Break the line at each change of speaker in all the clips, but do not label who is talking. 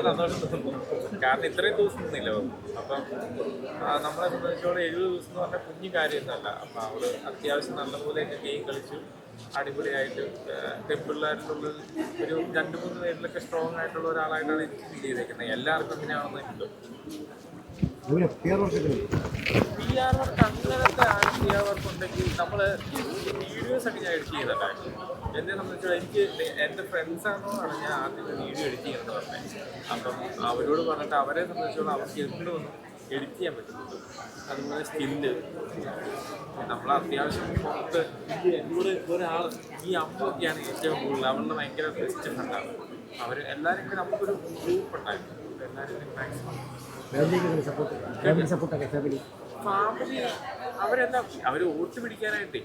സന്തോഷം തോന്നുന്നു. കാരണം ഇത്രയും ദിവസം നിന്നില്ല അവൾ. അപ്പം നമ്മളെ സംബന്ധിച്ചോളം 70 ദിവസം എന്ന് പറഞ്ഞാൽ കുഞ്ഞു കാര്യമൊന്നുമല്ല. അപ്പം അവള് അത്യാവശ്യം നല്ലപോലെയൊക്കെ ഗെയിം കളിച്ചു അടിപൊളിയായിട്ട്. പെൺപിള്ളേരിലുള്ള ഒരു 2-3 പേരിലൊക്കെ സ്ട്രോങ് ആയിട്ടുള്ള ഒരാളായിട്ടാണ് എനിക്ക് ഫീൽ ചെയ്തേക്കുന്നത്. എല്ലാവർക്കും അങ്ങനെയാണെന്ന് കിട്ടും. പി ആർ വർക്ക് അങ്ങനത്തെ പി ആർ വർക്ക് ഉണ്ടെങ്കിൽ നമ്മൾ വീഡിയോസ് ഒക്കെ ഞാൻ എഡിറ്റ് ചെയ്യുന്നുണ്ടായിരുന്നു. എന്നെ സംബന്ധിച്ചോളം എനിക്ക് എൻ്റെ ഫ്രണ്ട്സാണോ ആണ് ഞാൻ ആദ്യം വീഡിയോ എഡിറ്റ് ചെയ്യുന്നത് പറഞ്ഞത്. അപ്പം അവരോട് പറഞ്ഞിട്ട് അവരെ സംബന്ധിച്ചോളം അവർക്ക് എന്തൊന്നും എഡിറ്റ് ചെയ്യാൻ പറ്റുന്നുണ്ട്. അതുപോലെ സ്കില്ല് നമ്മൾ അത്യാവശ്യം പുറത്ത് എന്നോട് ഒരാൾ ഈ അമ്മയൊക്കെയാണ് ഏറ്റവും കൂടുതൽ അവളുടെ ഭയങ്കര ബെസ്റ്റ് ഫ്രണ്ടാണ്. അവർ എല്ലാവരും കൂടി നമുക്കൊരു ഗ്രൂപ്പ് ഉണ്ടായിരുന്നു. എല്ലാവരും മാക്സിമം ഫാമിലി അവരെന്താ അവർ വോട്ട് പിടിക്കാനായിട്ടേ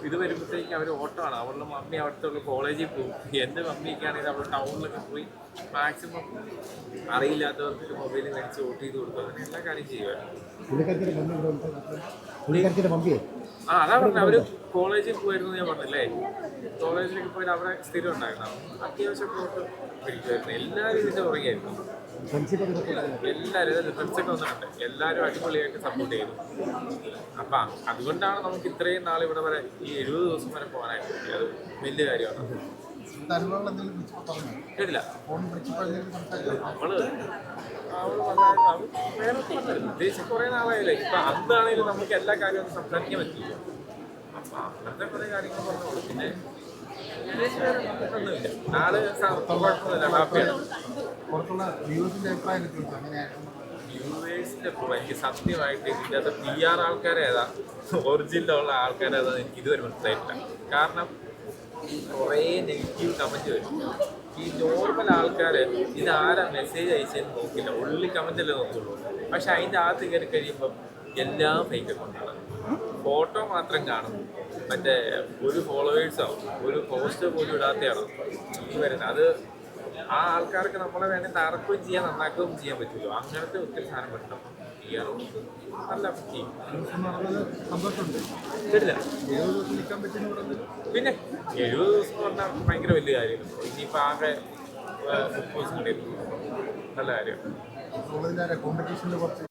ഇത് വരുമ്പോഴത്തേക്ക് അവർ ഓട്ടമാണ്. അവളുടെ മമ്മി അവിടുത്തെ കോളേജിൽ പോകും. എൻ്റെ മമ്മിയൊക്കെയാണെങ്കിൽ അവൾ ടൗണിലൊക്കെ പോയി മാക്സിമം അറിയില്ലാത്തവർക്ക് മൊബൈൽ മേടിച്ച് വോട്ട് ചെയ്ത് കൊടുക്കുക, അങ്ങനെ എല്ലാ കാര്യം ചെയ്യുമായിരുന്നു. അതാ പറഞ്ഞത് അവർ കോളേജിൽ പോയിരുന്നു ഞാൻ പറഞ്ഞില്ലേ. കോളേജിലേക്ക് പോയിട്ട് അവിടെ സ്ഥിരം ഉണ്ടായിരുന്നു. അത്യാവശ്യം വോട്ട് പിടിക്കുമായിരുന്നു. എല്ലാവരും ഇതിൻ്റെ പുറകെയായിരുന്നു. എല്ലാവരും ഫ്രണ്ട്സൊക്കെ വന്നിട്ടുണ്ട്. എല്ലാവരും അടിപൊളിയായിട്ട് സപ്പോർട്ട് ചെയ്തു. അപ്പം അതുകൊണ്ടാണ് നമുക്ക് ഇത്രയും നാൾ ഇവിടെ വരെ ഈ 70 ദിവസം വരെ പോകാനായിട്ട് പറ്റിയത്. അത് വലിയ കാര്യമാണ്. കേട്ടില്ല അവള് വേറെ ഉദ്ദേശിച്ച് കുറേ നാളായില്ലേ. ഇപ്പം അന്നാണെങ്കിലും നമുക്ക് എല്ലാ കാര്യവും സംസാരിക്കാൻ പറ്റില്ല. അപ്പം അങ്ങനത്തെ കുറേ കാര്യങ്ങൾ പറഞ്ഞോളൂ. പിന്നെ ഒന്നുമില്ല. ആള് കുഴപ്പമൊന്നുമില്ല, ഹാപ്പിയാണ്. വ്യൂവേഴ്സിൻ്റെ എനിക്ക് സത്യമായിട്ട് ഇതിൻ്റെ അത് പി ആർ ആൾക്കാരേതാ ഒറിജിനലുള്ള ആൾക്കാരേതാ എനിക്ക് ഇതുവരെ മനസ്സിലായിട്ടില്ല. കാരണം കുറേ നെഗറ്റീവ് കമൻറ്റ് വരും. ഈ നോർമൽ ആൾക്കാർ ഇതാരാ മെസ്സേജ് അയച്ചതെന്ന് നോക്കില്ല, ഉള്ളിൽ കമൻറ്റല്ലേ നോക്കുള്ളൂ. പക്ഷെ അതിൻ്റെ അകത്ത് കയറി കഴിയുമ്പം എല്ലാം ഫേക്ക് അക്കൗണ്ടാണ്. ഫോട്ടോ മാത്രം കാണും. മറ്റേ ഒരു ഫോളോവേഴ്സോ ഒരു പോസ്റ്റ് പോലും ഇടാത്തയാണോ ഈ വരുന്നത്. അത് ആ ആൾക്കാർക്ക് നമ്മളെ വേണ്ടി തറക്കുകയും ചെയ്യാൻ നന്നാക്കുകയും ചെയ്യാൻ പറ്റുമല്ലോ. അങ്ങനത്തെ ഒത്തിരി സാധനം പറ്റണം. നല്ല കേട്ടില്ല. പിന്നെ 70 ദിവസം എന്ന് പറഞ്ഞാൽ ഭയങ്കര വലിയ കാര്യമാണ്. ഇനിയിപ്പോൾ ആകെ 30 ദിവസം കൂടെ നല്ല കാര്യമാണ്.